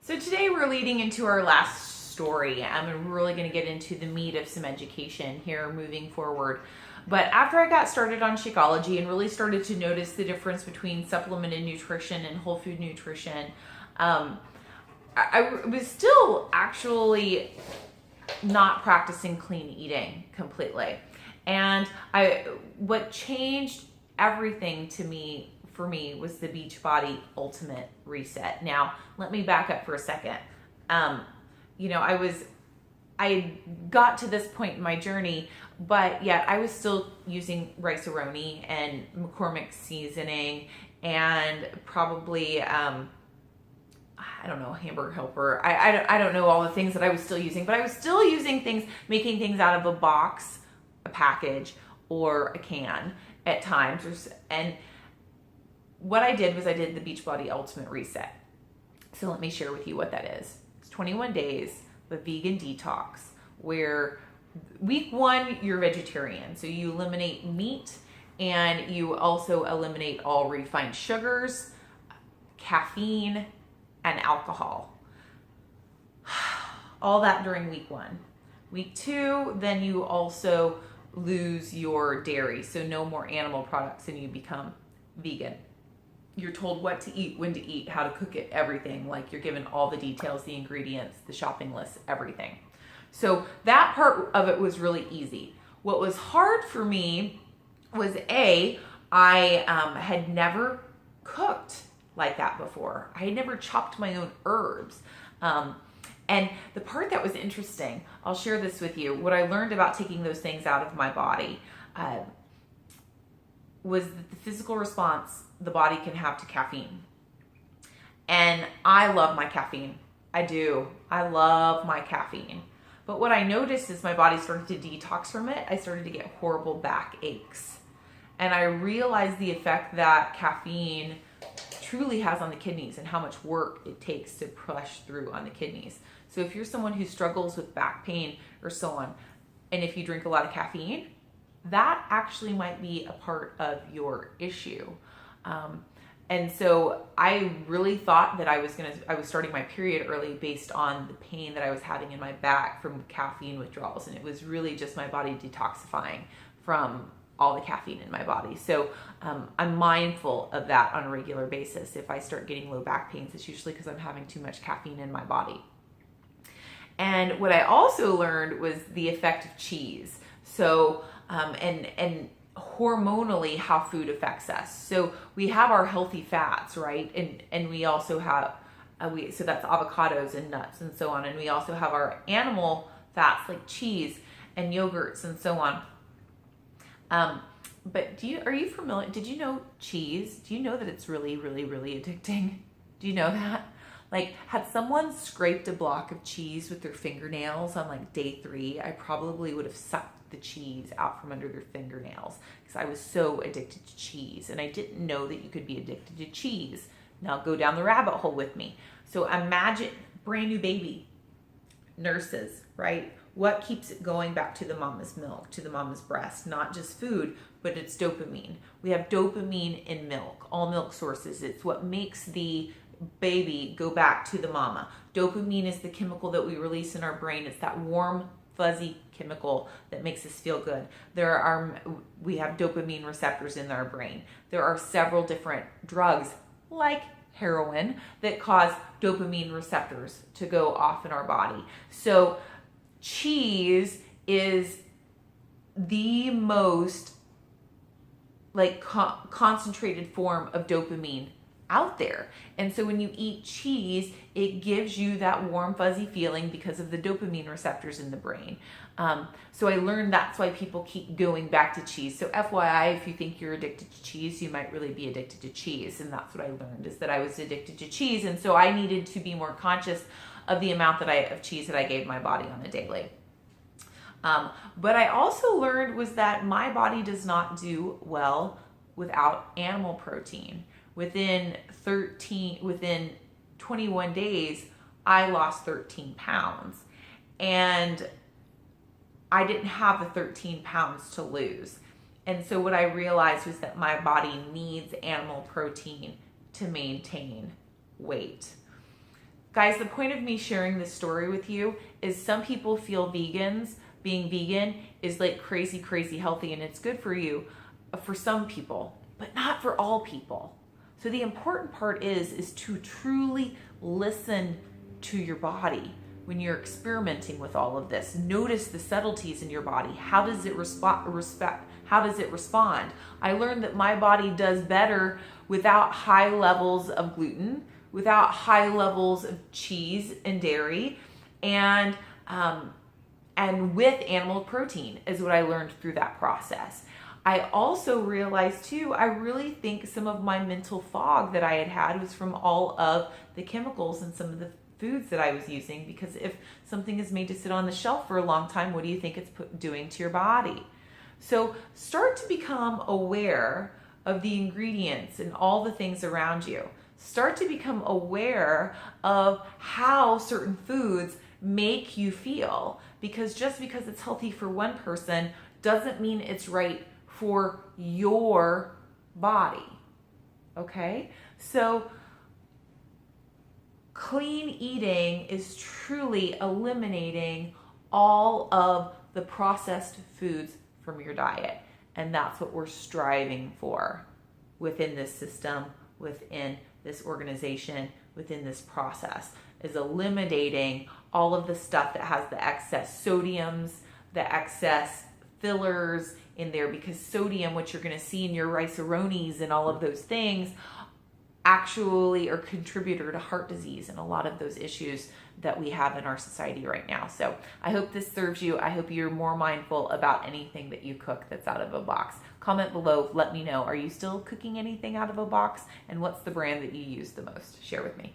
So today we're leading into our last story. I'm really going to get into the meat of some education here moving forward. But after I got started on Shakeology and really started to notice the difference between supplemented nutrition and whole food nutrition, I was still actually not practicing clean eating completely. And what changed everything for me was the Beachbody Ultimate Reset. Now, let me back up for a second. I got to this point in my journey, but yet I was still using rice-a-roni and McCormick seasoning and probably, Hamburger Helper. I don't know all the things that I was still using, but I was still using things, making things out of a box, a package, or a can at times. And what I did was I did the Beachbody Ultimate Reset. So let me share with you what that is. It's 21 days of vegan detox where week 1, you're vegetarian. So you eliminate meat and you also eliminate all refined sugars, caffeine, and alcohol. All that during week 1. Week 2, then you also lose your dairy. So no more animal products and you become vegan. You're told what to eat, when to eat, how to cook it, everything. Like you're given all the details, the ingredients, the shopping list, everything. So that part of it was really easy. What was hard for me was I had never cooked like that before. I had never chopped my own herbs. And the part that was interesting, I'll share this with you. What I learned about taking those things out of my body was that the physical response the body can have to caffeine. And I love my caffeine. I do. I love my caffeine. But what I noticed is my body started to detox from it. I started to get horrible back aches. And I realized the effect that caffeine truly has on the kidneys and how much work it takes to push through on the kidneys. So if you're someone who struggles with back pain or so on, and if you drink a lot of caffeine, that actually might be a part of your issue. And so I really thought that I was starting my period early based on the pain that I was having in my back from caffeine withdrawals. And it was really just my body detoxifying from all the caffeine in my body. So I'm mindful of that on a regular basis. If I start getting low back pains, it's usually because I'm having too much caffeine in my body. And what I also learned was the effect of cheese. So, and hormonally how food affects us. So we have our healthy fats, right? And we also have, so that's avocados and nuts and so on. And we also have our animal fats like cheese and yogurts and so on. But are you familiar? Did you know cheese? Do you know that it's really, really, really addicting? Do you know that? Like, had someone scraped a block of cheese with their fingernails on like day 3, I probably would have sucked the cheese out from under their fingernails because I was so addicted to cheese. And I didn't know that you could be addicted to cheese. Now go down the rabbit hole with me. So imagine brand new baby, nurses, right? What keeps it going back to the mama's milk, to the mama's breast? Not just food, but it's dopamine. We have dopamine in milk, all milk sources. It's what makes the baby go back to the mama. Dopamine is the chemical that we release in our brain. It's that warm, fuzzy chemical that makes us feel good. We have dopamine receptors in our brain. There are several different drugs like heroin that cause dopamine receptors to go off in our body. So cheese is the most concentrated form of dopamine out there. And so when you eat cheese, it gives you that warm, fuzzy feeling because of the dopamine receptors in the brain. So I learned that's why people keep going back to cheese. So FYI, if you think you're addicted to cheese, you might really be addicted to cheese. And that's what I learned, is that I was addicted to cheese. And so I needed to be more conscious of the amount of cheese that I gave my body on a daily. But I also learned was that my body does not do well without animal protein. Within 21 days, I lost 13 pounds. And I didn't have the 13 pounds to lose. And so what I realized was that my body needs animal protein to maintain weight. Guys, the point of me sharing this story with you is some people feel being vegan is like crazy, crazy healthy, and it's good for you for some people, but not for all people. So the important part is to truly listen to your body when you're experimenting with all of this. Notice the subtleties in your body. How does it How does it respond? I learned that my body does better without high levels of gluten, without high levels of cheese and dairy, and with animal protein is what I learned through that process. I also realized too, I really think some of my mental fog that I had was from all of the chemicals and some of the foods that I was using, because if something is made to sit on the shelf for a long time, what do you think it's doing to your body? So start to become aware of the ingredients and all the things around you. Start to become aware of how certain foods make you feel, because just because it's healthy for one person doesn't mean it's right for your body. Okay? So clean eating is truly eliminating all of the processed foods from your diet. And that's what we're striving for within this system, within this organization, within this process, is eliminating all of the stuff that has the excess sodiums, the excess fillers in there, because sodium, which you're going to see in your rice-a-ronis and all of those things, actually are contributor to heart disease and a lot of those issues that we have in our society right now. So I hope this serves you. I hope you're more mindful about anything that you cook that's out of a box. Comment below, let me know, are you still cooking anything out of a box, and what's the brand that you use the most? Share with me.